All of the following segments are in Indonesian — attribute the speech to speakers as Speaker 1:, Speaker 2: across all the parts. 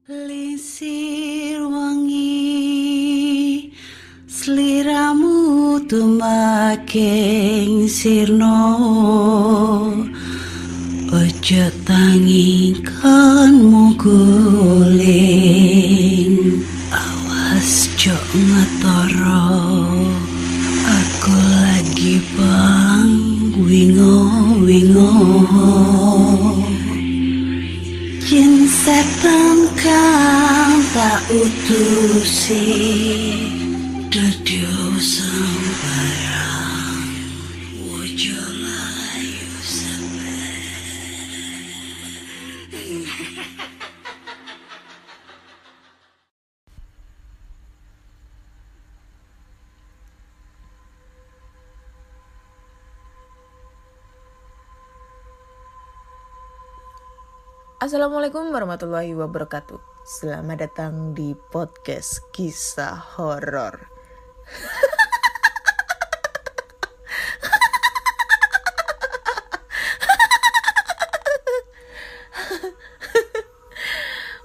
Speaker 1: Lisir wangi sliramu tumaking sirno ojo tangi kanmu guling awas jok ngetoro aku lagi bang wingo Jin setan kang tak utusi Dadio sambarang Wojo layu sampai
Speaker 2: Assalamualaikum warahmatullahi wabarakatuh. Selamat datang di podcast kisah horor.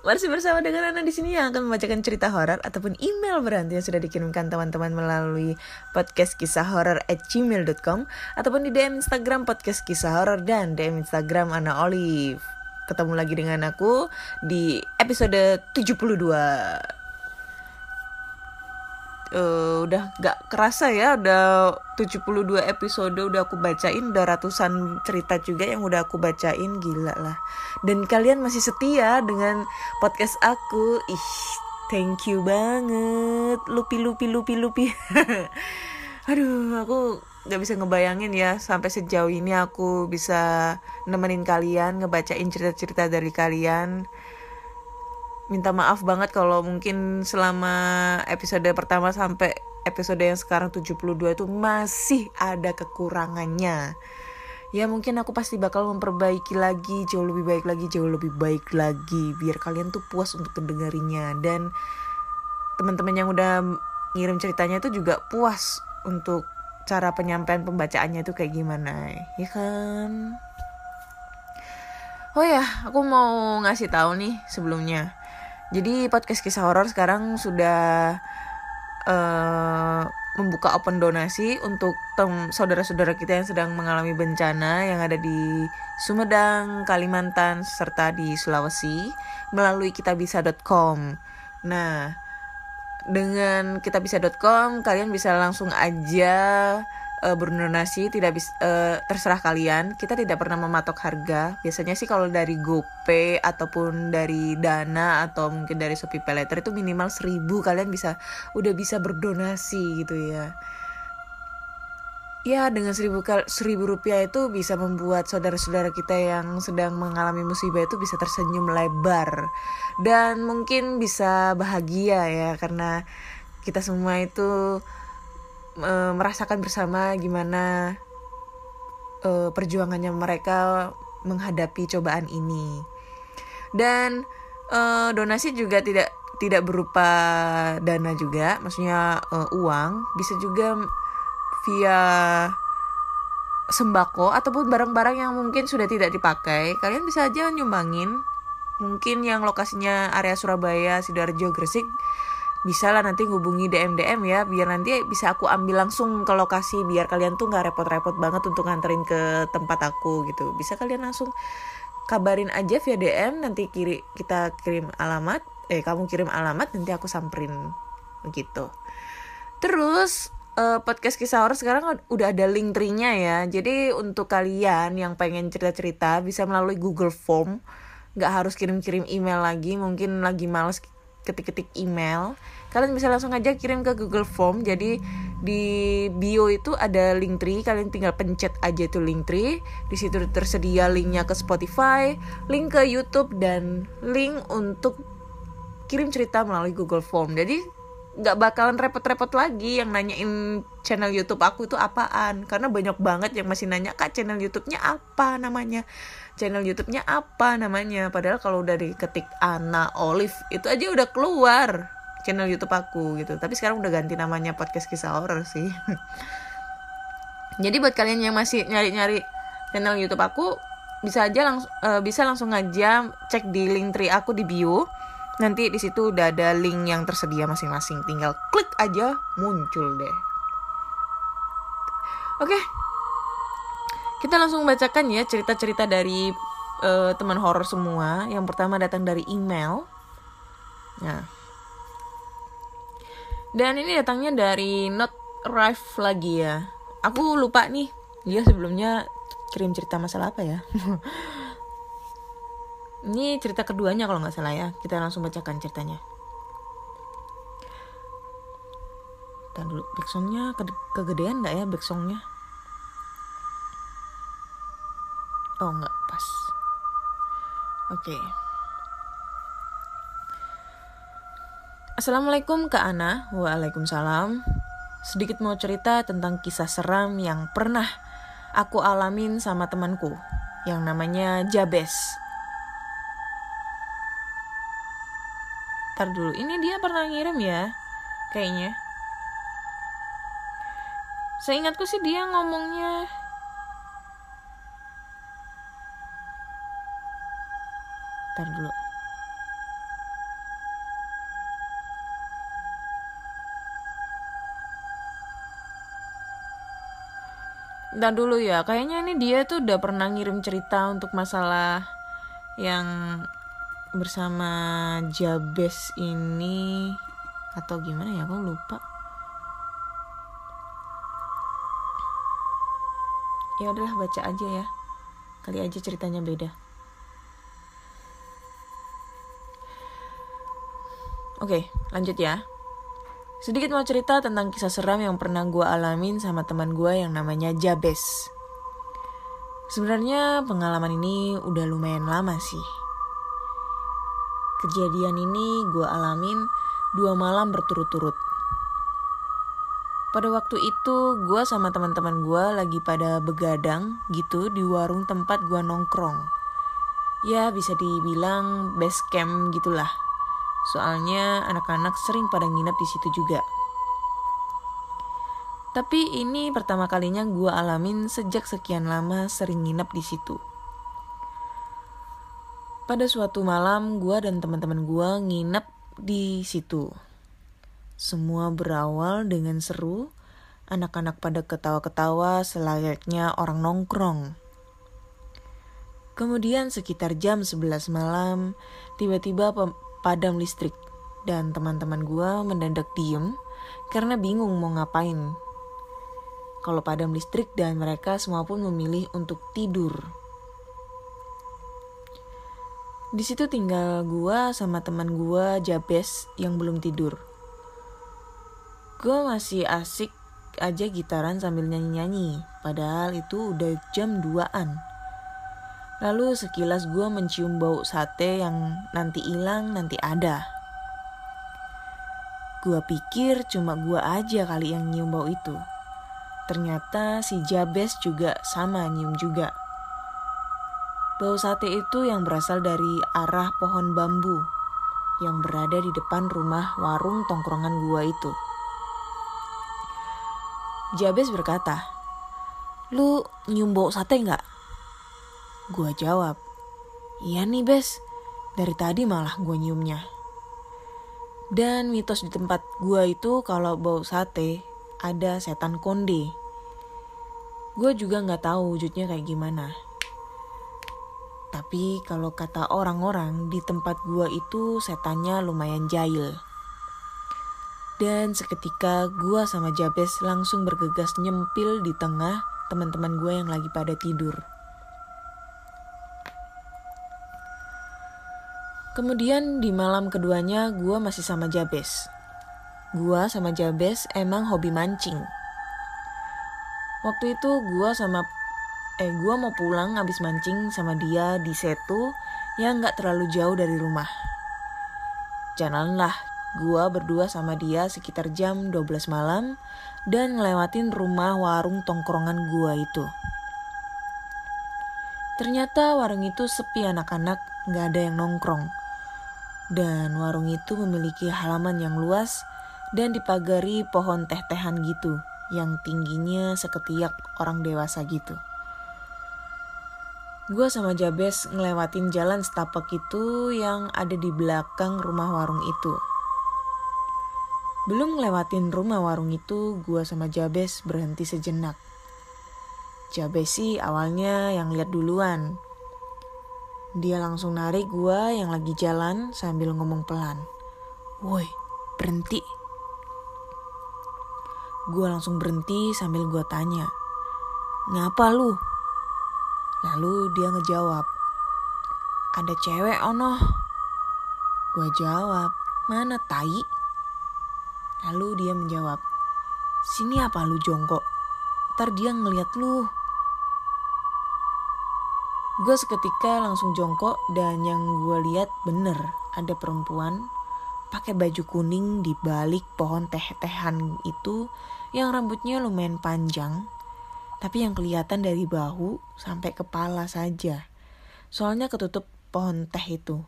Speaker 2: Masih bersama dengan Ana di sini yang akan membacakan cerita horor ataupun email berhantu yang sudah dikirimkan teman-teman melalui podcastkisahhoror@gmail.com ataupun di DM Instagram podcast kisah horor dan DM Instagram Ana Olive. Ketemu lagi dengan aku di episode 72. Udah gak kerasa ya, udah 72 episode udah aku bacain, udah ratusan cerita juga yang udah aku bacain, gila lah. Dan kalian masih setia dengan podcast aku. Thank you banget. Lupi. Aduh, aku gak bisa ngebayangin ya sampai sejauh ini aku bisa nemenin kalian, ngebacain cerita-cerita dari kalian. Minta maaf banget kalau mungkin selama episode pertama sampai episode yang sekarang 72 itu masih ada kekurangannya. Ya mungkin aku pasti bakal memperbaiki lagi, jauh lebih baik lagi biar kalian tuh puas untuk mendengarinya. Dan teman-teman yang udah ngirim ceritanya itu juga puas untuk cara penyampaian pembacaannya itu kayak gimana, ya kan? Oh ya, aku mau ngasih tahu nih sebelumnya. Jadi podcast kisah horor sekarang sudah membuka open donasi untuk saudara-saudara kita yang sedang mengalami bencana yang ada di Sumedang, Kalimantan, serta di Sulawesi melalui kitabisa.com. Nah, dengan kitabisa.com kalian bisa langsung aja berdonasi, terserah kalian. Kita tidak pernah mematok harga. Biasanya sih kalau dari GoPay ataupun dari Dana atau mungkin dari Shopee Paylater itu minimal 1.000 kalian udah bisa berdonasi gitu ya. Ya, dengan 1.000 rupiah itu bisa membuat saudara-saudara kita yang sedang mengalami musibah itu bisa tersenyum lebar. Dan mungkin bisa bahagia ya, karena kita semua itu merasakan bersama gimana perjuangannya mereka menghadapi cobaan ini. Dan donasi juga tidak berupa dana juga, maksudnya uang, bisa juga via sembako ataupun barang-barang yang mungkin sudah tidak dipakai. Kalian bisa aja nyumbangin. Mungkin yang lokasinya area Surabaya, Sidoarjo, Gresik, bisa lah nanti hubungi DM ya, biar nanti bisa aku ambil langsung ke lokasi, biar kalian tuh gak repot-repot banget untuk nganterin ke tempat aku gitu. Bisa kalian langsung kabarin aja via DM, nanti kita kirim alamat, kamu kirim alamat, nanti aku samperin begitu. Terus podcast kisah horor sekarang udah ada link tree-nya ya. Jadi untuk kalian yang pengen cerita-cerita bisa melalui Google Form, gak harus kirim-kirim email lagi. Mungkin lagi males ketik-ketik email, kalian bisa langsung aja kirim ke Google Form. Jadi di bio itu ada link tree, kalian tinggal pencet aja tuh link tree. Di situ tersedia linknya ke Spotify, link ke YouTube, dan link untuk kirim cerita melalui Google Form. Jadi nggak bakalan repot-repot lagi yang nanyain channel YouTube aku itu apaan, karena banyak banget yang masih nanya, Kak, channel YouTube-nya apa namanya, padahal kalau udah diketik Ana Olive itu aja udah keluar channel YouTube aku gitu. Tapi sekarang udah ganti namanya podcast kisah horor sih. Jadi buat kalian yang masih nyari-nyari channel YouTube aku, bisa langsung aja cek di link tree aku di bio. Nanti di situ udah ada link yang tersedia masing-masing, tinggal klik aja muncul deh. Oke, kita langsung bacakan ya cerita-cerita dari teman horor semua. Yang pertama datang dari email. Nah, dan ini datangnya dari Not Arrive lagi ya. Aku lupa nih, dia sebelumnya kirim cerita masalah apa ya. Ini cerita keduanya kalau nggak salah ya. Kita langsung bacakan ceritanya. Ntar dulu, backsongnya kegedean nggak ya backsongnya? Oh nggak pas. Oke. Assalamualaikum Kak Ana. Waalaikumsalam. Sedikit mau cerita tentang kisah seram yang pernah aku alamin sama temanku yang namanya Jabes. Ntar dulu, ini dia pernah ngirim ya kayaknya. Seingatku sih dia ngomongnya ntar dulu. Ntar dulu ya, kayaknya ini dia tuh udah pernah ngirim cerita untuk masalah yang bersama Jabes ini atau gimana ya, aku lupa. Ya udahlah, baca aja ya, kali aja ceritanya beda. Oke, lanjut ya. Sedikit mau cerita tentang kisah seram yang pernah gue alamin sama teman gue yang namanya Jabes. Sebenarnya pengalaman ini udah lumayan lama sih. Kejadian ini gue alamin 2 malam berturut-turut. Pada waktu itu gue sama teman-teman gue lagi pada begadang gitu di warung tempat gue nongkrong. Ya bisa dibilang base camp gitulah. Soalnya anak-anak sering pada nginep di situ juga. Tapi ini pertama kalinya gue alamin sejak sekian lama sering nginep di situ. Pada suatu malam gue dan teman-teman gue nginep di situ. Semua berawal dengan seru, anak-anak pada ketawa-ketawa selayaknya orang nongkrong. Kemudian sekitar jam 11 malam, tiba-tiba padam listrik dan teman-teman gue mendadak diem karena bingung mau ngapain. Kalau padam listrik dan mereka semua pun memilih untuk tidur. Di situ tinggal gue sama teman gue Jabes yang belum tidur. Gue masih asik aja gitaran sambil nyanyi-nyanyi, padahal itu udah jam 2-an. Lalu sekilas gue mencium bau sate yang nanti hilang nanti ada. Gue pikir cuma gue aja kali yang nyium bau itu. Ternyata si Jabes juga sama nyium juga. Bau sate itu yang berasal dari arah pohon bambu yang berada di depan rumah warung tongkrongan gua itu. Jabes berkata, "Lu nyium bau sate nggak?" Gua jawab, "Iya nih Bes, dari tadi malah gua nyiumnya." Dan mitos di tempat gua itu kalau bau sate ada setan konde. Gua juga nggak tahu wujudnya kayak gimana. Tapi kalau kata orang-orang di tempat gua itu setannya lumayan jahil. Dan seketika gua sama Jabes langsung bergegas nyempil di tengah teman-teman gua yang lagi pada tidur. Kemudian di malam keduanya gua masih sama Jabes. Gua sama Jabes emang hobi mancing. Waktu itu gua mau pulang abis mancing sama dia di Setu yang gak terlalu jauh dari rumah. Jalanlah gua berdua sama dia sekitar jam 12 malam dan ngelewatin rumah warung tongkrongan gua itu. Ternyata warung itu sepi anak-anak, gak ada yang nongkrong. Dan warung itu memiliki halaman yang luas dan dipagari pohon teh-tehan gitu yang tingginya seketiak orang dewasa gitu. Gue sama Jabes ngelewatin jalan setapak itu yang ada di belakang rumah warung itu. Belum ngelewatin rumah warung itu, gue sama Jabes berhenti sejenak. Jabes sih awalnya yang lihat duluan. Dia langsung narik gue yang lagi jalan sambil ngomong pelan. "Woi, berhenti." Gue langsung berhenti sambil gue tanya, "Ngapa lu?" Lalu dia ngejawab, "Ada cewek ono." Gue jawab, "Mana tai?" Lalu dia menjawab, "Sini apa lu jongkok? Ntar dia ngeliat lu." Gue seketika langsung jongkok dan yang gue lihat bener ada perempuan pakai baju kuning di balik pohon teh-tehan itu yang rambutnya lumayan panjang. Tapi yang kelihatan dari bahu sampai kepala saja. Soalnya ketutup pohon teh itu.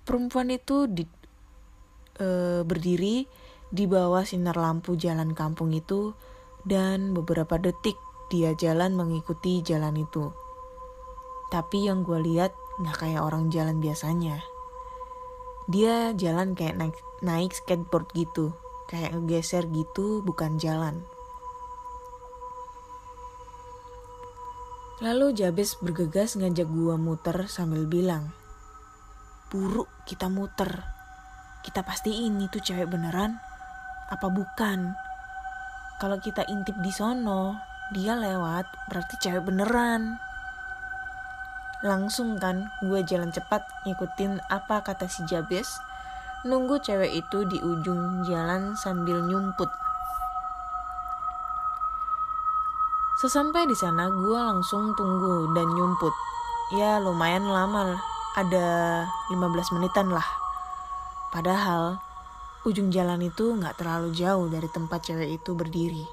Speaker 2: Perempuan itu berdiri di bawah sinar lampu jalan kampung itu. Dan beberapa detik dia jalan mengikuti jalan itu. Tapi yang gue lihat gak kayak orang jalan biasanya. Dia jalan kayak naik skateboard gitu. Kayak ngegeser gitu, bukan jalan. Lalu Jabes bergegas ngajak gua muter sambil bilang, "Buruk kita muter. Kita pastiin itu cewek beneran apa bukan. Kalau kita intip di sono, dia lewat berarti cewek beneran." Langsung kan gue jalan cepat ngikutin apa kata si Jabes. Nunggu cewek itu di ujung jalan sambil nyumput. Sesampai di sana gue langsung tunggu dan nyumput. Ya lumayan lama, ada 15 menitan lah. Padahal ujung jalan itu gak terlalu jauh dari tempat cewek itu berdiri.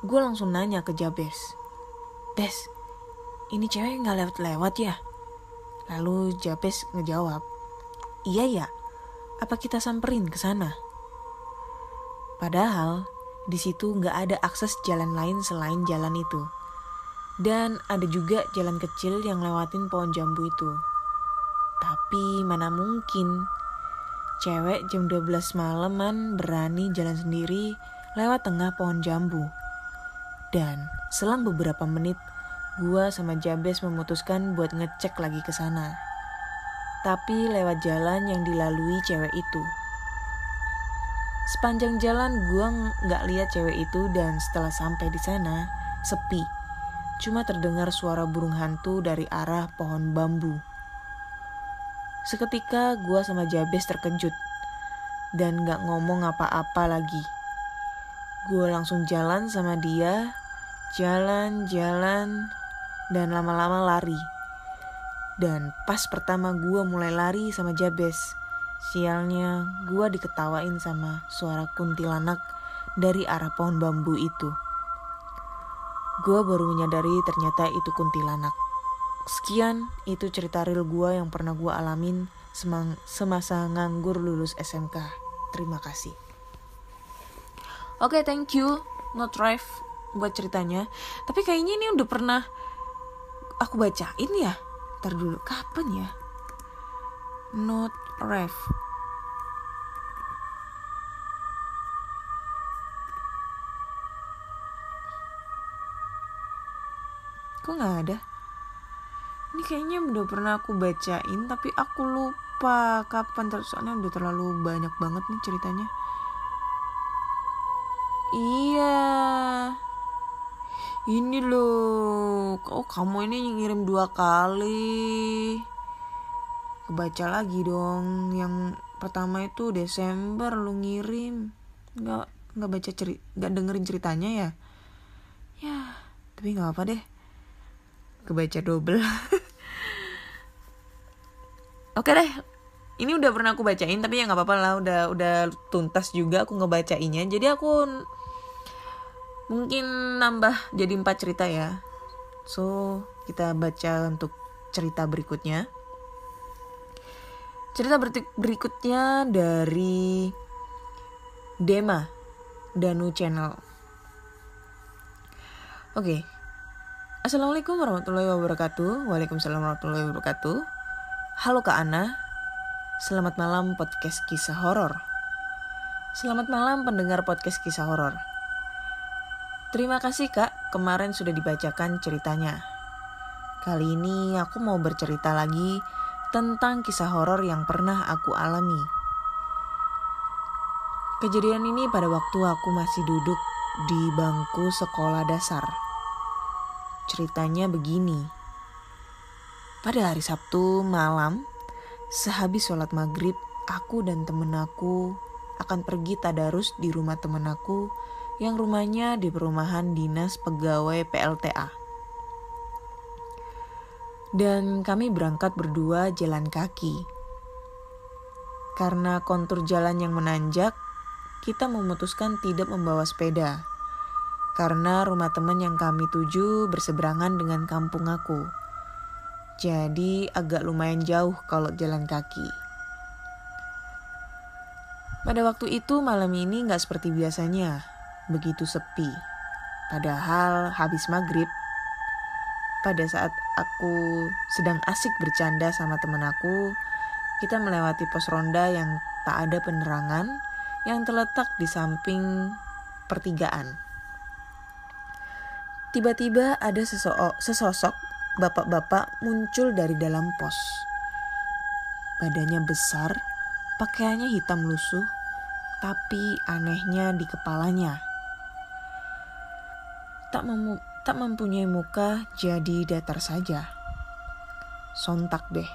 Speaker 2: Gue langsung nanya ke Jabes, "Bes, ini cewek gak lewat-lewat ya?" Lalu Jabes ngejawab, "Iya ya, apa kita samperin ke sana?" Padahal di situ nggak ada akses jalan lain selain jalan itu. Dan ada juga jalan kecil yang lewatin pohon jambu itu. Tapi mana mungkin cewek jam 12 malaman berani jalan sendiri lewat tengah pohon jambu. Dan selang beberapa menit, gua sama Jabes memutuskan buat ngecek lagi ke sana. Tapi lewat jalan yang dilalui cewek itu. Sepanjang jalan gue gak lihat cewek itu dan setelah sampai di sana, sepi. Cuma terdengar suara burung hantu dari arah pohon bambu. Seketika gue sama Jabes terkejut dan gak ngomong apa-apa lagi. Gue langsung jalan sama dia, jalan, dan lama-lama lari. Dan pas pertama gue mulai lari sama Jabes, sialnya gue diketawain sama suara kuntilanak dari arah pohon bambu itu. Gue baru menyadari ternyata itu kuntilanak. Sekian, itu cerita real gue yang pernah gue alamin semasa nganggur lulus SMK. Terima kasih. Oke, thank you Not Ref buat ceritanya. Tapi kayaknya ini udah pernah aku bacain ya. Ntar dulu, kapan ya? Not Ref. Kok gak ada? Ini kayaknya udah pernah aku bacain, tapi aku lupa kapan. Soalnya udah terlalu banyak banget nih ceritanya. Iya, ini loh. Oh, kamu ini ngirim 2 kali. Kebaca lagi dong. Yang pertama itu Desember lu ngirim. Nggak baca nggak dengerin ceritanya ya. Ya, tapi nggak apa deh. Kebaca double. Oke deh. Ini udah pernah aku bacain, tapi ya nggak apa-apa lah. Udah tuntas juga aku ngebacainnya. Jadi aku mungkin nambah jadi 4 cerita ya. So kita baca untuk cerita berikutnya. Cerita berikutnya dari Dema Danu Channel. Oke. Assalamualaikum warahmatullahi wabarakatuh. Waalaikumsalam warahmatullahi wabarakatuh. Halo Kak Ana. Selamat malam podcast kisah horor. Selamat malam pendengar podcast kisah horor. Terima kasih Kak, kemarin sudah dibacakan ceritanya. Kali ini aku mau bercerita lagi tentang kisah horor yang pernah aku alami. Kejadian ini pada waktu aku masih duduk di bangku sekolah dasar. Ceritanya begini. Pada hari Sabtu malam, sehabis sholat maghrib, aku dan temen aku akan pergi tadarus di rumah temen aku yang rumahnya di perumahan dinas pegawai PLTA. Dan kami berangkat berdua jalan kaki. Karena kontur jalan yang menanjak, kita memutuskan tidak membawa sepeda. Karena rumah teman yang kami tuju berseberangan dengan kampung aku. Jadi agak lumayan jauh kalau jalan kaki. Pada waktu itu malam ini gak seperti biasanya, begitu sepi. Padahal habis maghrib, pada saat aku sedang asik bercanda sama teman aku, kita melewati pos ronda yang tak ada penerangan yang terletak di samping pertigaan. Tiba-tiba ada sesosok bapak-bapak muncul dari dalam pos. Badannya besar, pakaiannya hitam lusuh, tapi anehnya di kepalanya. Tak mempunyai muka, jadi datar saja. Sontak deh,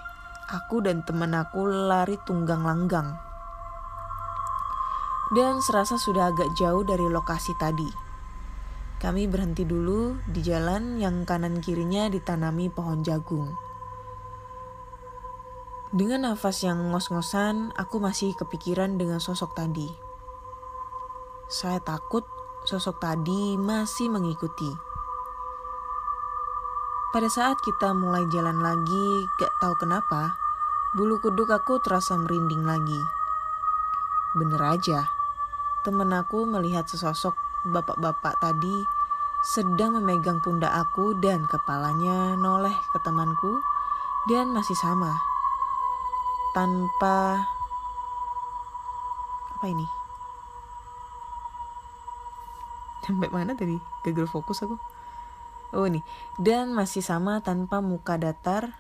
Speaker 2: aku dan teman aku lari tunggang langgang. Dan serasa sudah agak jauh dari lokasi tadi. Kami berhenti dulu di jalan yang kanan kirinya ditanami pohon jagung. Dengan nafas yang ngos-ngosan, aku masih kepikiran dengan sosok tadi. Saya takut sosok tadi masih mengikuti. Pada saat kita mulai jalan lagi, gak tahu kenapa, bulu kuduk aku terasa merinding lagi. Bener aja, temen aku melihat sesosok bapak-bapak tadi sedang memegang pundak aku dan kepalanya noleh ke temanku dan masih sama. Tanpa apa ini? Sampai mana tadi? Gagal fokus aku. Oh ini. Dan masih sama tanpa muka datar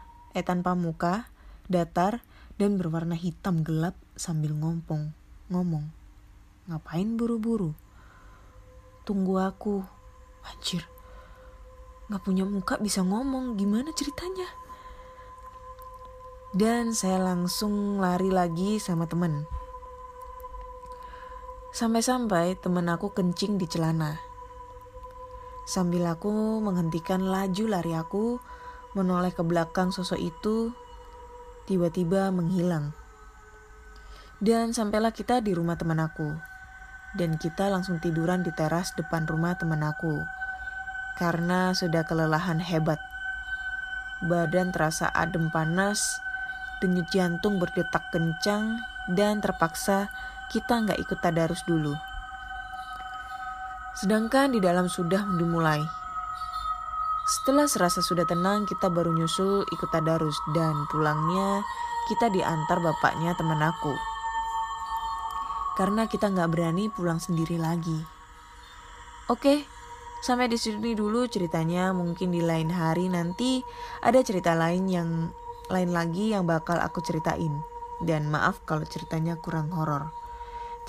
Speaker 2: dan berwarna hitam gelap sambil ngomong. Ngapain buru-buru? Tunggu aku. Anjir. Gak punya muka bisa ngomong. Gimana ceritanya? Dan saya langsung lari lagi sama temen. Sampai-sampai temen aku kencing di celana. Sambil aku menghentikan laju lari aku, menoleh ke belakang sosok itu, tiba-tiba menghilang. Dan sampailah kita di rumah teman aku. Dan kita langsung tiduran di teras depan rumah teman aku. Karena sudah kelelahan hebat. Badan terasa adem panas, denyut jantung berdetak kencang, dan terpaksa kita gak ikut tadarus dulu. Sedangkan di dalam sudah dimulai. Setelah serasa sudah tenang, kita baru nyusul ikut tadarus, dan pulangnya kita diantar bapaknya teman aku. Karena kita gak berani pulang sendiri lagi. Oke, sampai di sini dulu ceritanya. Mungkin di lain hari nanti ada cerita lain lagi yang bakal aku ceritain. Dan maaf kalau ceritanya kurang horor.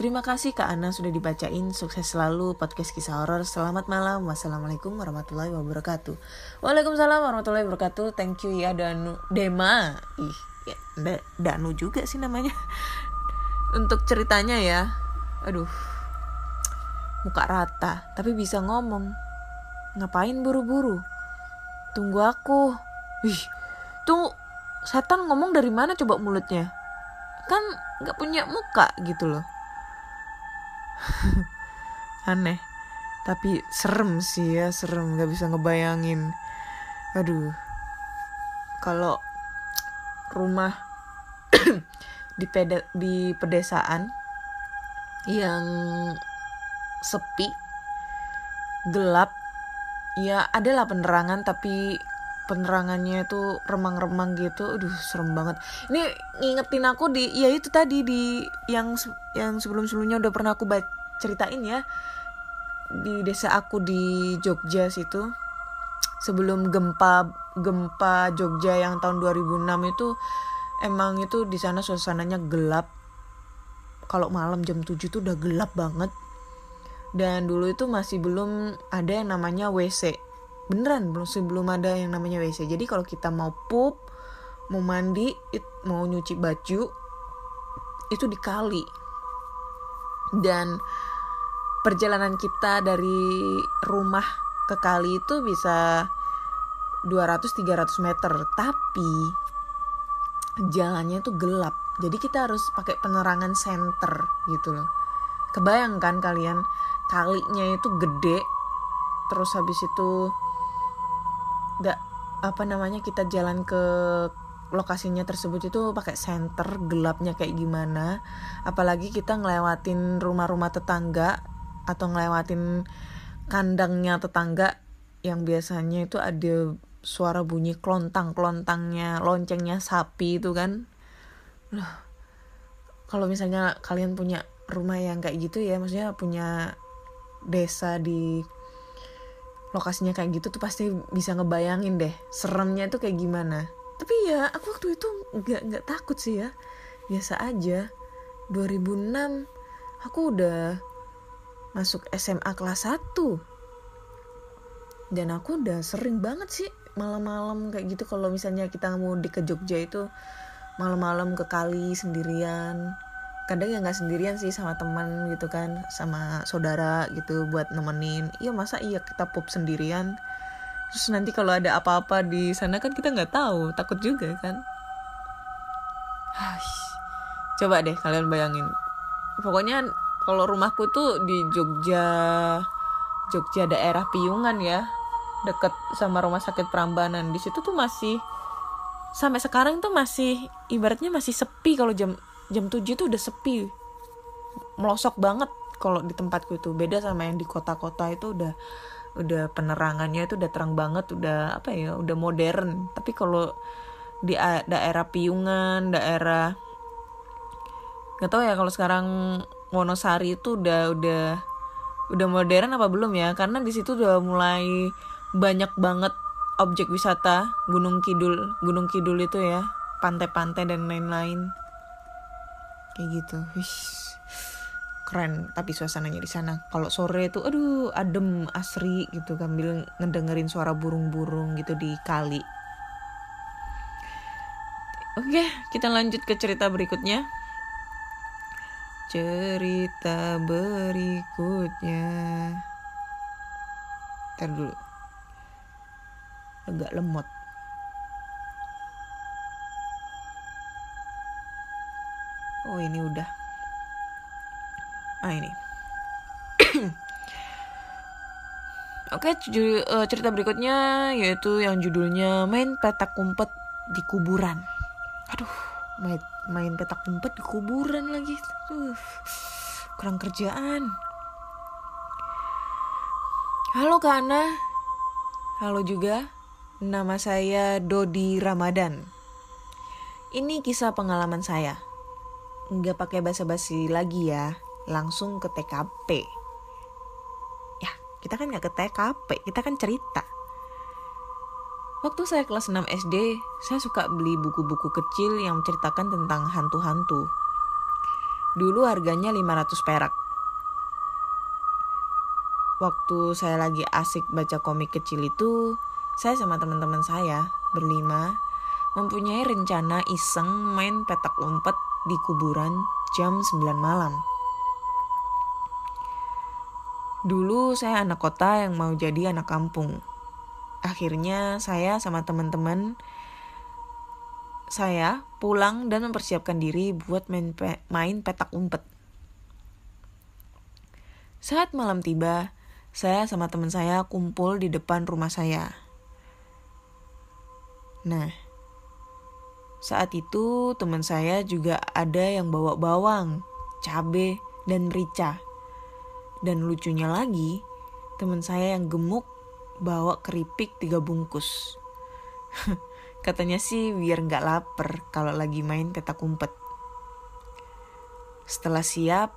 Speaker 2: Terima kasih Kak Ana sudah dibacain. Sukses selalu podcast kisah horor. Selamat malam. Wassalamualaikum warahmatullahi wabarakatuh. Waalaikumsalam warahmatullahi wabarakatuh. Thank you ya Dema. Danu juga sih namanya. Untuk ceritanya ya. Aduh. Muka rata tapi bisa ngomong. Ngapain buru-buru? Tunggu aku. Tunggu. Setan ngomong dari mana coba mulutnya? Kan gak punya muka gitu loh. Aneh. Tapi serem sih ya. Serem, gak bisa ngebayangin. Aduh. Kalau rumah di pedesaan yang sepi, gelap, ya adalah penerangan, tapi penerangannya itu remang-remang gitu. Aduh, serem banget. Ini ngingetin aku di ya itu tadi di yang sebelum-sebelumnya udah pernah aku ceritain ya. Di desa aku di Jogja situ, sebelum gempa Jogja yang tahun 2006 itu, emang itu di sana suasananya gelap. Kalau malam jam 7 tuh udah gelap banget. Dan dulu itu masih belum ada yang namanya WC. Beneran belum ada yang namanya WC. Jadi kalau kita mau pup, mau mandi, mau nyuci baju, itu di kali. Dan perjalanan kita dari rumah ke kali itu bisa 200-300 meter. Tapi jalannya tuh gelap. Jadi kita harus pakai penerangan senter gitu loh. Kebayangkan kalian, kalinya itu gede. Terus habis itu kita jalan ke lokasinya tersebut itu pakai senter, gelapnya kayak gimana. Apalagi kita ngelewatin rumah-rumah tetangga atau ngelewatin kandangnya tetangga yang biasanya itu ada suara bunyi klontangnya loncengnya sapi itu kan. Kalau misalnya kalian punya rumah yang kayak gitu ya, maksudnya punya desa di lokasinya kayak gitu tuh pasti bisa ngebayangin deh seremnya itu kayak gimana. Tapi ya aku waktu itu nggak takut sih ya, biasa aja. 2006 aku udah masuk SMA kelas 1 dan aku udah sering banget sih malam-malam kayak gitu. Kalau misalnya kita mudik ke Jogja itu malam-malam ke kali sendirian. Kadang ya nggak sendirian sih, sama teman gitu kan, sama saudara gitu buat nemenin. Iya, masa iya kita pup sendirian? Terus nanti kalau ada apa-apa di sana kan kita nggak tahu, takut juga kan. Coba deh kalian bayangin. Pokoknya kalau rumahku tuh di Jogja daerah Piungan ya, deket sama rumah sakit Prambanan. Di situ tuh masih sampai sekarang tuh masih ibaratnya masih sepi. Kalau jam 7 tuh udah sepi, melosok banget kalau di tempatku itu. Beda sama yang di kota-kota itu udah penerangannya itu udah terang banget, udah udah modern. Tapi kalau di daerah Piungan, daerah nggak tahu ya kalau sekarang Wonosari itu udah modern apa belum ya, karena di situ udah mulai banyak banget objek wisata, Gunung Kidul itu ya, pantai-pantai dan lain-lain kayak gitu. Keren tapi suasananya di sana. Kalau sore itu adem asri gitu, sambil ngedengerin suara burung-burung gitu di kali. Oke, kita lanjut ke cerita berikutnya. Ntar dulu, agak lemot. Oh, ini udah. Ini. Oke, cerita berikutnya yaitu yang judulnya main petak umpet di kuburan. Aduh, main petak umpet di kuburan lagi. Kurang kerjaan. Halo Kak Ana. Halo juga. Nama saya Dodi Ramadan. Ini kisah pengalaman saya. Nggak pakai basa-basi lagi ya, langsung ke TKP. Ya, kita kan nggak ke TKP, kita kan cerita. Waktu saya kelas 6 SD, saya suka beli buku-buku kecil yang menceritakan tentang hantu-hantu. Dulu harganya 500 perak. Waktu saya lagi asik baca komik kecil itu, saya sama teman-teman saya berlima mempunyai rencana iseng main petak umpet di kuburan jam 9 malam. Dulu saya anak kota yang mau jadi anak kampung. Akhirnya saya sama teman-teman saya pulang dan mempersiapkan diri buat main petak umpet. Saat malam tiba, saya sama teman saya kumpul di depan rumah saya. Nah, saat itu teman saya juga ada yang bawa bawang, cabai, dan merica. Dan lucunya lagi, teman saya yang gemuk bawa keripik 3 bungkus. Katanya sih biar gak lapar kalau lagi main petak umpet. Setelah siap,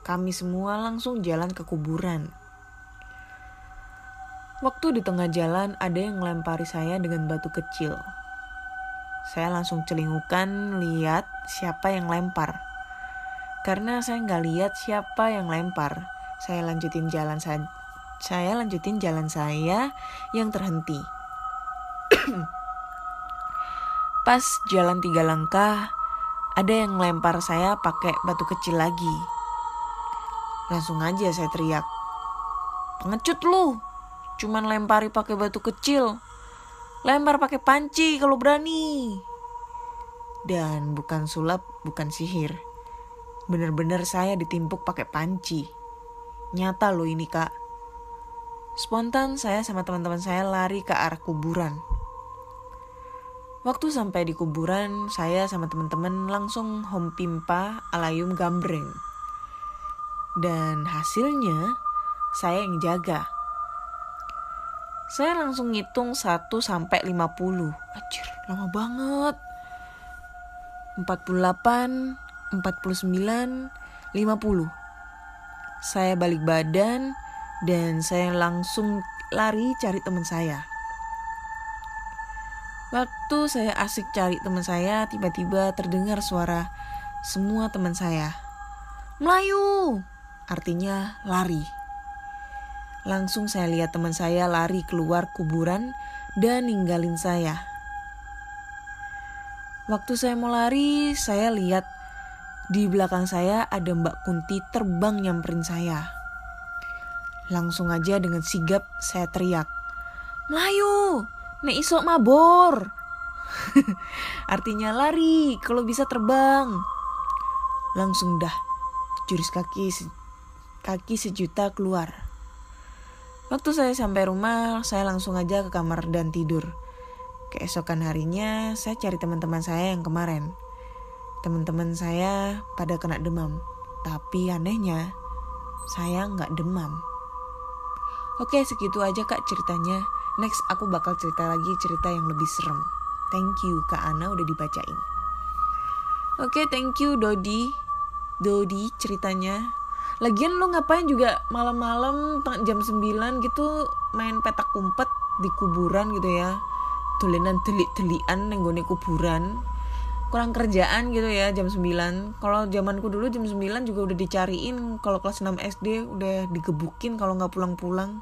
Speaker 2: kami semua langsung jalan ke kuburan. Waktu di tengah jalan ada yang melempari saya dengan batu kecil. Saya langsung celingukan lihat siapa yang lempar. Karena saya nggak lihat siapa yang lempar, saya lanjutin jalan saya yang terhenti. Pas jalan 3 langkah, ada yang lempar saya pakai batu kecil lagi. Langsung aja saya teriak, "Pengecut lu! Cuman lempari pakai batu kecil. Lempar pakai panci kalau berani." Dan bukan sulap, bukan sihir. Bener-bener saya ditimpuk pakai panci. Nyata loh ini, Kak. Spontan saya sama teman-teman saya lari ke arah kuburan. Waktu sampai di kuburan, saya sama teman-teman langsung home pimpa alayum gambreng. Dan hasilnya saya yang jaga. Saya langsung ngitung 1 sampai 50. Anjir, lama banget. 48, 49, 50. Saya balik badan dan saya langsung lari cari teman saya. Waktu saya asik cari teman saya, tiba-tiba terdengar suara semua teman saya. "Melayu!" Artinya lari. Langsung saya lihat teman saya lari keluar kuburan dan ninggalin saya. Waktu saya mau lari, saya lihat di belakang saya ada Mbak Kunti terbang nyamperin saya. Langsung aja dengan sigap saya teriak, "Melayu, nek isok mabor." Artinya lari, kalau bisa terbang. Langsung dah, jurus kaki sejuta keluar. Waktu saya sampai rumah, saya langsung aja ke kamar dan tidur. Keesokan harinya, saya cari teman-teman saya yang kemarin. Teman-teman saya pada kena demam. Tapi anehnya, saya nggak demam. Oke, segitu aja Kak ceritanya. Next, aku bakal cerita lagi cerita yang lebih serem. Thank you Kak Ana udah dibacain. Oke, thank you Dodi ceritanya. Lagian lo ngapain juga malam-malam jam 9 gitu main petak umpet di kuburan gitu ya. Dolenan delik-delikan nenggone kuburan. Kurang kerjaan gitu ya jam 9. Kalau zamanku dulu jam 9 juga udah dicariin. Kalau kelas 6 SD udah digebukin kalau gak pulang-pulang.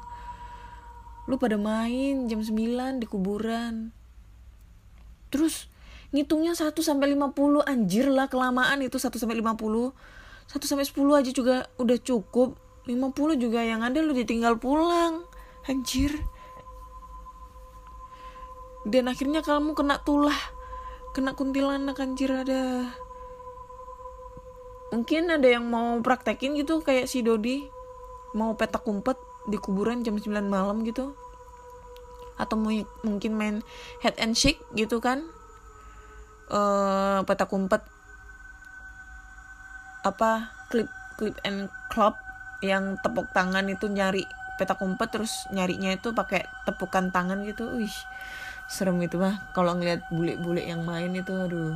Speaker 2: Lu pada main jam 9 di kuburan. Terus ngitungnya 1 sampai 50. Anjir lah kelamaan itu 1 sampai 50. 1 sampai 10 aja juga udah cukup. 50 juga yang ada lu ditinggal pulang. Anjir. Dan akhirnya kamu kena tulah. Kena kuntilanak anjir ada. Mungkin ada yang mau praktekin gitu kayak si Dodi. Mau petak umpet di kuburan jam 9 malam gitu. Atau mungkin main head and shake gitu kan. Petak umpet clip and club yang tepuk tangan itu nyari petak umpet terus nyarinya itu pakai tepukan tangan gitu. Wih, serem itu mah kalau ngeliat bule-bule yang main itu, aduh.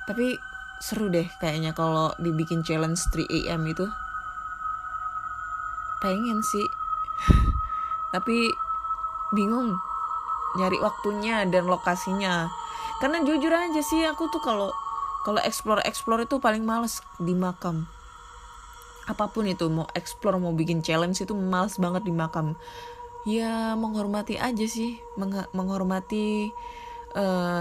Speaker 2: Tapi seru deh kayaknya kalau dibikin challenge 3 AM itu. Pengen sih. Tapi bingung nyari waktunya dan lokasinya. Karena jujur aja sih aku tuh kalau explore itu paling males di makam. Apapun itu, mau explore, mau bikin challenge itu males banget di makam. Ya menghormati aja sih, menghormati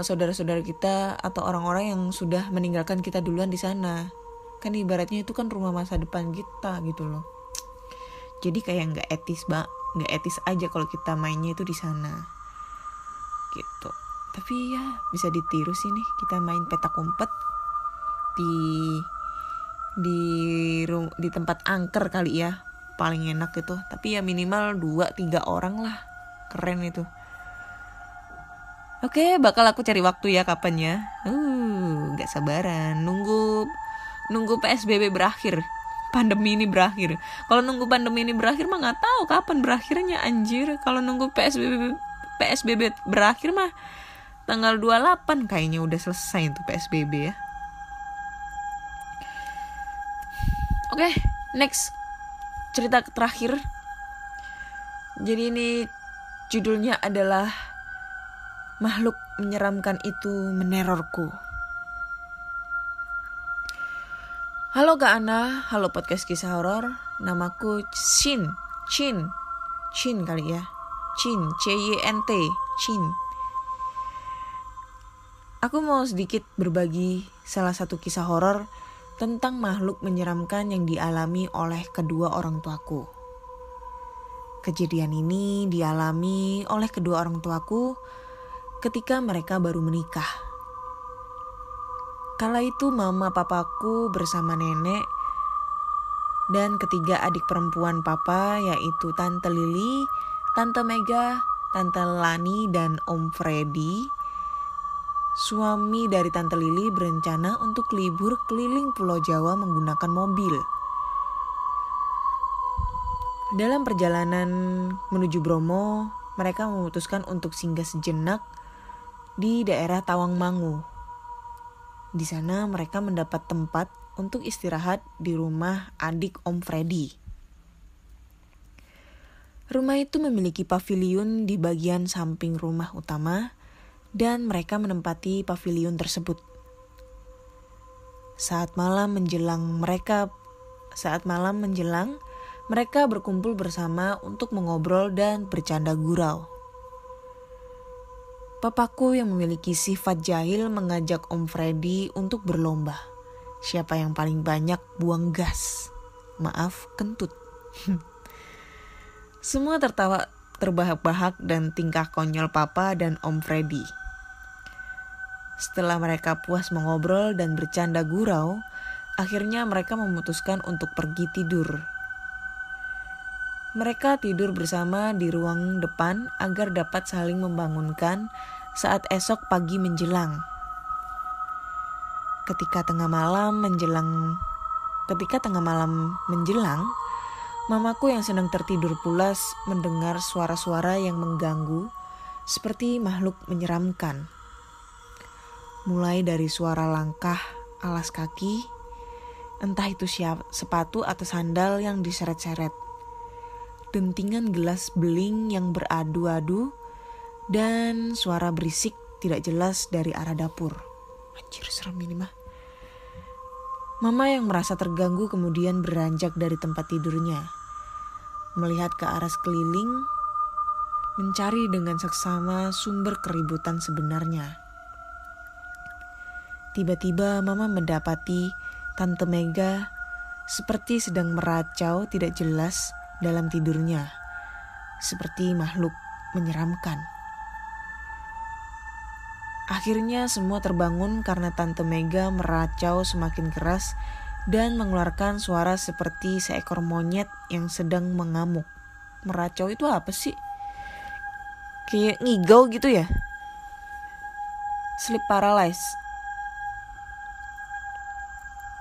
Speaker 2: saudara-saudara kita atau orang-orang yang sudah meninggalkan kita duluan di sana. Kan ibaratnya itu kan rumah masa depan kita gitu loh. Jadi kayak nggak etis aja kalau kita mainnya itu di sana. Gitu. Tapi ya bisa ditiru sih nih, kita main petak umpet di tempat angker kali ya, paling enak itu. Tapi ya minimal 2-3 orang lah, keren itu. Oke, bakal aku cari waktu ya kapan ya. Gak sabaran nunggu PSBB berakhir. pandemi ini berakhir. Kalau nunggu pandemi ini berakhir mah nggak tahu kapan berakhirnya anjir. Kalau nunggu PSBB berakhir mah tanggal 28 kayaknya udah selesai itu PSBB ya. Oke, next cerita terakhir. Jadi ini judulnya adalah Makhluk Menyeramkan Itu Menerorku. Halo Kak Ana, halo podcast kisah horor. Namaku Chin kali ya. C-Y-N-T, Chin. Aku mau sedikit berbagi salah satu kisah horor tentang makhluk menyeramkan yang dialami oleh kedua orang tuaku. Kejadian ini dialami oleh kedua orang tuaku ketika mereka baru menikah. Kala itu mama papaku bersama nenek dan ketiga adik perempuan papa yaitu Tante Lili, Tante Mega, Tante Lani, dan Om Freddy. Suami dari Tante Lili berencana untuk libur keliling Pulau Jawa menggunakan mobil. Dalam perjalanan menuju Bromo, mereka memutuskan untuk singgah sejenak di daerah Tawangmangu. Di sana mereka mendapat tempat untuk istirahat di rumah adik Om Freddy. Rumah itu memiliki paviliun di bagian samping rumah utama dan mereka menempati paviliun tersebut. Saat malam menjelang, mereka berkumpul bersama untuk mengobrol dan bercanda gurau. Papaku yang memiliki sifat jahil mengajak Om Freddy untuk berlomba. Siapa yang paling banyak buang gas? Maaf, kentut. Semua tertawa terbahak-bahak dan tingkah konyol Papa dan Om Freddy. Setelah mereka puas mengobrol dan bercanda gurau, akhirnya mereka memutuskan untuk pergi tidur. Mereka tidur bersama di ruang depan agar dapat saling membangunkan saat esok pagi menjelang. Ketika tengah malam menjelang, mamaku yang sedang tertidur pulas mendengar suara-suara yang mengganggu seperti makhluk menyeramkan. Mulai dari suara langkah alas kaki, entah itu sepatu atau sandal yang diseret-seret, dentingan gelas beling yang beradu-adu, dan suara berisik tidak jelas dari arah dapur. Anjir, serem ini mah. Mama yang merasa terganggu kemudian beranjak dari tempat tidurnya, melihat ke arah sekeliling, mencari dengan seksama sumber keributan sebenarnya. Tiba-tiba Mama mendapati Tante Mega seperti sedang meracau tidak jelas dalam tidurnya, seperti makhluk menyeramkan. Akhirnya semua terbangun karena Tante Mega meracau semakin keras dan mengeluarkan suara seperti seekor monyet yang sedang mengamuk. Meracau itu apa sih? Kayak ngigau gitu ya? Sleep paralysis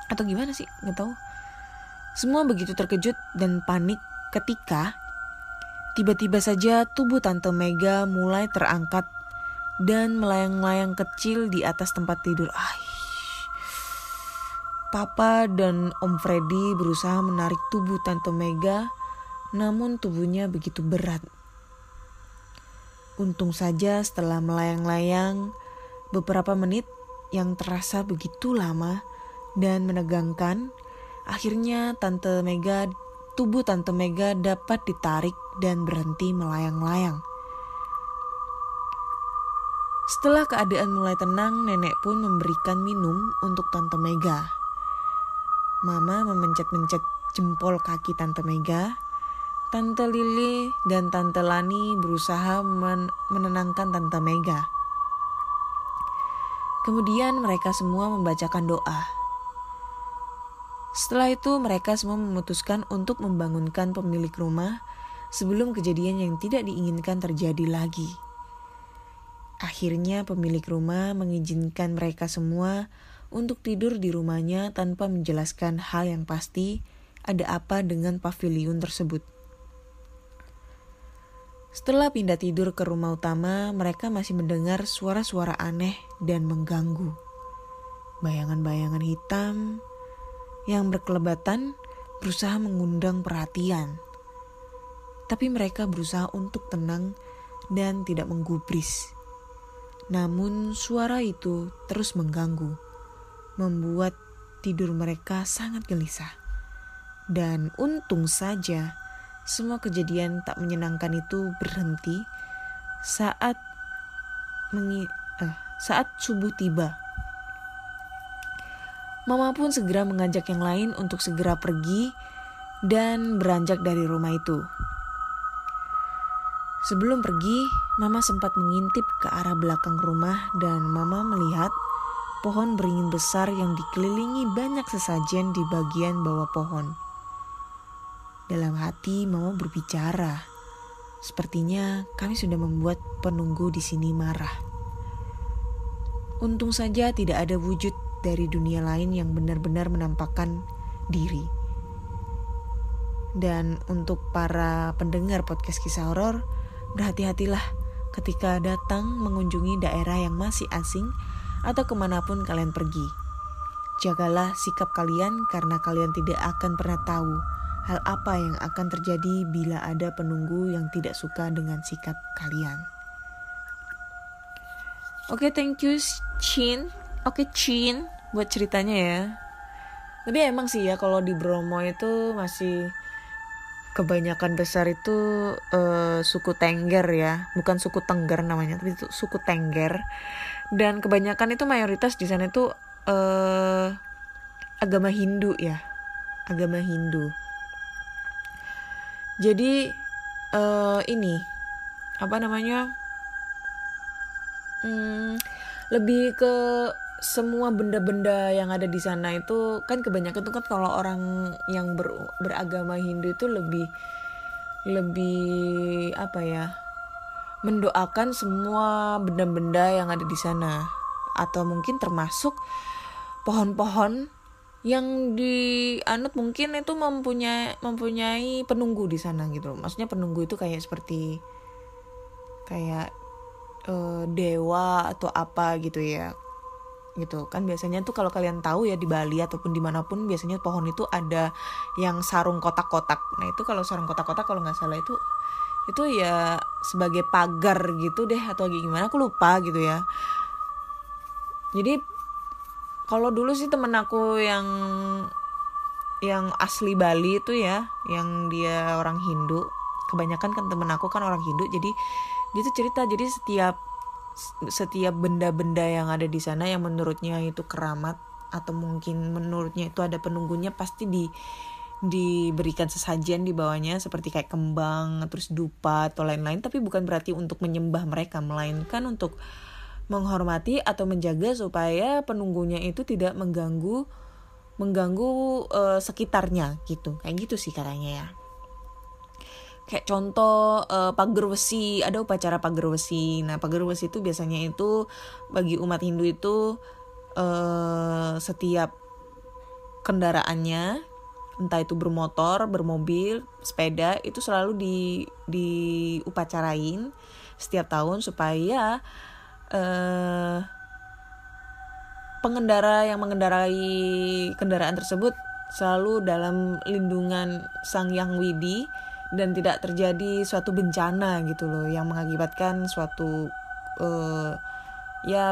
Speaker 2: atau gimana sih? Gak tahu. Semua begitu terkejut dan panik ketika tiba-tiba saja tubuh Tante Mega mulai terangkat dan melayang-layang kecil di atas tempat tidur. Papa dan Om Freddy berusaha menarik tubuh Tante Mega, namun tubuhnya begitu berat. Untung saja setelah melayang-layang beberapa menit yang terasa begitu lama dan menegangkan, akhirnya tubuh Tante Mega dapat ditarik dan berhenti melayang-layang. Setelah keadaan mulai tenang, nenek pun memberikan minum untuk Tante Mega. Mama memencet-mencet jempol kaki Tante Mega. Tante Lili dan Tante Lani berusaha menenangkan Tante Mega. Kemudian mereka semua membacakan doa. Setelah itu mereka semua memutuskan untuk membangunkan pemilik rumah sebelum kejadian yang tidak diinginkan terjadi lagi. Akhirnya pemilik rumah mengizinkan mereka semua untuk tidur di rumahnya tanpa menjelaskan hal yang pasti ada apa dengan pavilion tersebut. Setelah pindah tidur ke rumah utama, mereka masih mendengar suara-suara aneh dan mengganggu. Bayangan-bayangan hitam yang berkelebatan berusaha mengundang perhatian. Tapi mereka berusaha untuk tenang dan tidak menggubris. Namun suara itu terus mengganggu, membuat tidur mereka sangat gelisah. Dan untung saja semua kejadian tak menyenangkan itu berhenti saat subuh tiba. Mama pun segera mengajak yang lain untuk segera pergi dan beranjak dari rumah itu. Sebelum pergi, Mama sempat mengintip ke arah belakang rumah dan Mama melihat pohon beringin besar yang dikelilingi banyak sesajen di bagian bawah pohon. Dalam hati Mama berbicara, sepertinya kami sudah membuat penunggu di sini marah. Untung saja tidak ada wujud dari dunia lain yang benar-benar menampakkan diri. Dan untuk para pendengar podcast kisah horor, berhati-hatilah ketika datang mengunjungi daerah yang masih asing atau kemanapun kalian pergi. Jagalah sikap kalian karena kalian tidak akan pernah tahu hal apa yang akan terjadi bila ada penunggu yang tidak suka dengan sikap kalian. Oke, thank you Chin. Oke Chin buat ceritanya ya. Tapi emang sih ya kalau di Bromo itu masih kebanyakan besar itu suku Tengger ya, bukan suku Tengger namanya, tapi itu suku Tengger. Dan kebanyakan itu mayoritas di sana itu agama Hindu ya, agama Hindu. Jadi ini apa namanya? Lebih ke semua benda-benda yang ada di sana itu kan kebanyakan itu kan kalau orang yang beragama Hindu itu lebih apa ya, mendoakan semua benda-benda yang ada di sana, atau mungkin termasuk pohon-pohon yang dianut mungkin itu mempunyai penunggu di sana gitu. Maksudnya penunggu itu kayak seperti dewa atau apa gitu ya. Gitu kan biasanya tuh kalau kalian tahu ya di Bali ataupun dimanapun biasanya pohon itu ada yang sarung kotak-kotak. Nah itu kalau sarung kotak-kotak kalau nggak salah itu ya sebagai pagar gitu deh atau gimana aku lupa gitu ya. Jadi kalau dulu sih temen aku yang asli Bali itu ya, yang dia orang Hindu, kebanyakan kan temen aku kan orang Hindu, jadi dia tuh cerita jadi setiap benda-benda yang ada di sana yang menurutnya itu keramat atau mungkin menurutnya itu ada penunggunya, pasti diberikan sesajen di bawahnya seperti kayak kembang, terus dupa atau lain-lain, tapi bukan berarti untuk menyembah mereka, melainkan untuk menghormati atau menjaga supaya penunggunya itu tidak mengganggu sekitarnya gitu. Kayak gitu sih katanya ya. Kayak contoh pager besi, ada upacara pager besi. Nah, pager besi itu biasanya itu bagi umat Hindu itu setiap kendaraannya, entah itu bermotor, bermobil, sepeda, itu selalu diupacarain setiap tahun supaya pengendara yang mengendarai kendaraan tersebut selalu dalam lindungan Sang Hyang Widi dan tidak terjadi suatu bencana gitu loh yang mengakibatkan suatu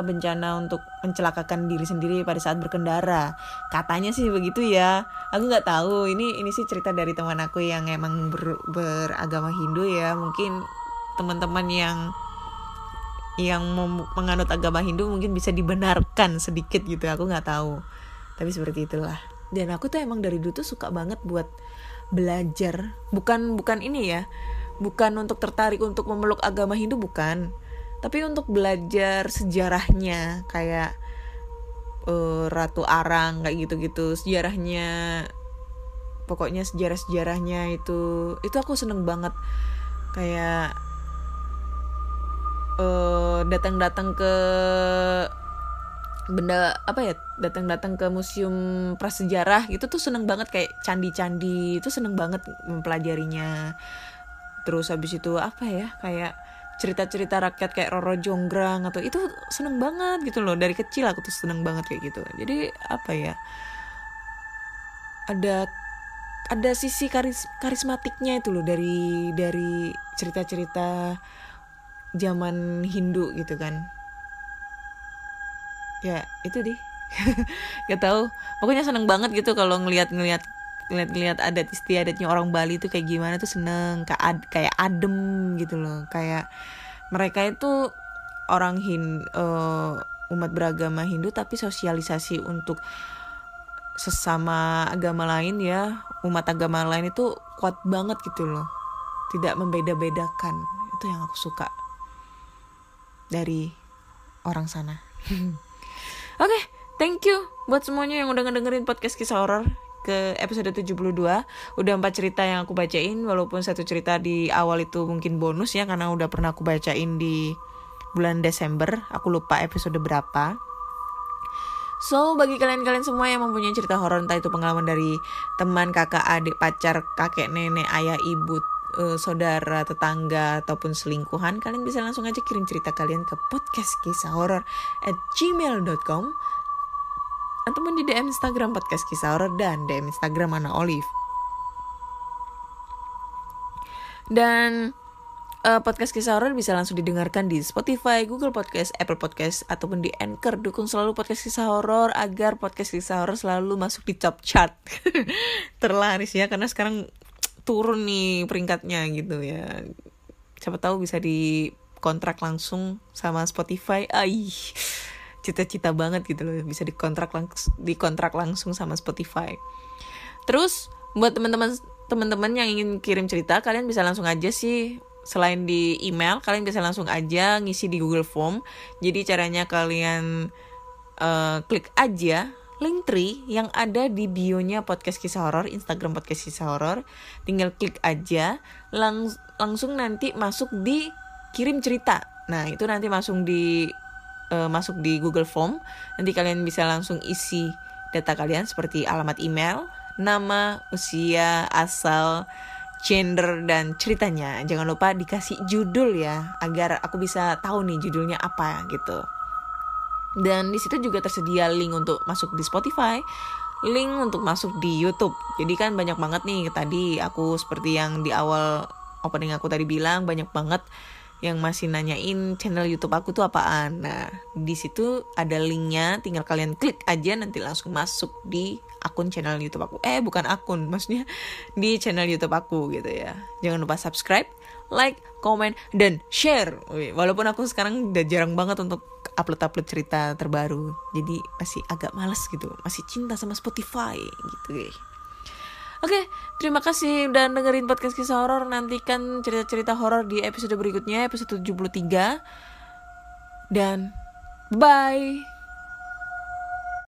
Speaker 2: bencana untuk mencelakakan diri sendiri pada saat berkendara. Katanya sih begitu ya. Aku nggak tahu. Ini sih cerita dari teman aku yang emang beragama Hindu ya. Mungkin teman-teman yang menganut agama Hindu mungkin bisa dibenarkan sedikit gitu. Aku nggak tahu. Tapi seperti itulah. Dan aku tuh emang dari dulu tuh suka banget buat belajar. Bukan ini ya. Bukan untuk tertarik untuk memeluk agama Hindu, bukan. Tapi untuk belajar sejarahnya, kayak Ratu Arang kayak gitu-gitu, sejarahnya, pokoknya sejarahnya itu aku seneng banget. Kayak datang-datang ke benda apa ya, datang ke museum prasejarah gitu tuh seneng banget, kayak candi-candi itu seneng banget mempelajarinya. Terus habis itu apa ya, kayak cerita-cerita rakyat kayak Roro Jonggrang atau itu seneng banget gitu loh. Dari kecil aku tuh seneng banget kayak gitu. Jadi apa ya, ada sisi karismatiknya itu loh dari cerita-cerita zaman Hindu gitu kan. Ya itu deh. Gak tahu, pokoknya seneng banget gitu kalau ngelihat adat istiadatnya orang Bali itu kayak gimana tuh seneng, kayak adem gitu loh. Kayak mereka itu umat beragama Hindu tapi sosialisasi untuk sesama agama lain ya, umat agama lain itu kuat banget gitu loh, tidak membeda-bedakan. Itu yang aku suka dari orang sana. Oke, thank you buat semuanya yang udah ngedengerin podcast kisah horor ke episode 72. Udah 4 cerita yang aku bacain, walaupun satu cerita di awal itu mungkin bonus ya, karena udah pernah aku bacain di bulan Desember. Aku lupa episode berapa. So, bagi kalian semua yang mempunyai cerita horor, entah itu pengalaman dari teman, kakak, adik, pacar, kakek, nenek, ayah, ibu, saudara, tetangga, ataupun selingkuhan, kalian bisa langsung aja kirim cerita kalian ke podcastkisahhoror@gmail.com ataupun di DM Instagram Podcast Kisah Horor dan DM Instagram Ana Olive. Dan podcast Kisah Horor bisa langsung didengarkan di Spotify, Google Podcast, Apple Podcast, ataupun di Anchor. Dukung selalu podcast Kisah Horor agar podcast Kisah Horor selalu masuk di top chart terlaris ya, karena sekarang turun nih peringkatnya gitu ya. Siapa tahu bisa dikontrak langsung sama Spotify. Cita-cita banget gitu loh, bisa dikontrak langsung sama Spotify. Terus buat teman-teman yang ingin kirim cerita, kalian bisa langsung aja sih, selain di email, kalian bisa langsung aja ngisi di Google Form. Jadi caranya kalian klik aja Linktree yang ada di bio-nya Podcast Kisah Horor, Instagram Podcast Kisah Horor. Tinggal klik aja, langsung nanti masuk di kirim cerita. Nah, itu nanti masuk di Google Form. Nanti kalian bisa langsung isi data kalian seperti alamat email, nama, usia, asal, gender, dan ceritanya. Jangan lupa dikasih judul ya, agar aku bisa tahu nih judulnya apa gitu. Dan di situ juga tersedia link untuk masuk di Spotify, link untuk masuk di YouTube. Jadi kan banyak banget nih, tadi aku seperti yang di awal opening aku tadi bilang, banyak banget yang masih nanyain channel YouTube aku tuh apaan. Nah, di situ ada linknya, tinggal kalian klik aja, nanti langsung masuk di akun channel YouTube aku. Bukan akun, maksudnya di channel YouTube aku gitu ya. Jangan lupa subscribe, like, comment, dan share. Walaupun aku sekarang udah jarang banget untuk upload cerita terbaru, jadi masih agak malas gitu, masih cinta sama Spotify gitu. Oke, terima kasih udah dengerin podcast Kisah Horor. Nantikan cerita-cerita horor di episode berikutnya, episode 73. Dan bye.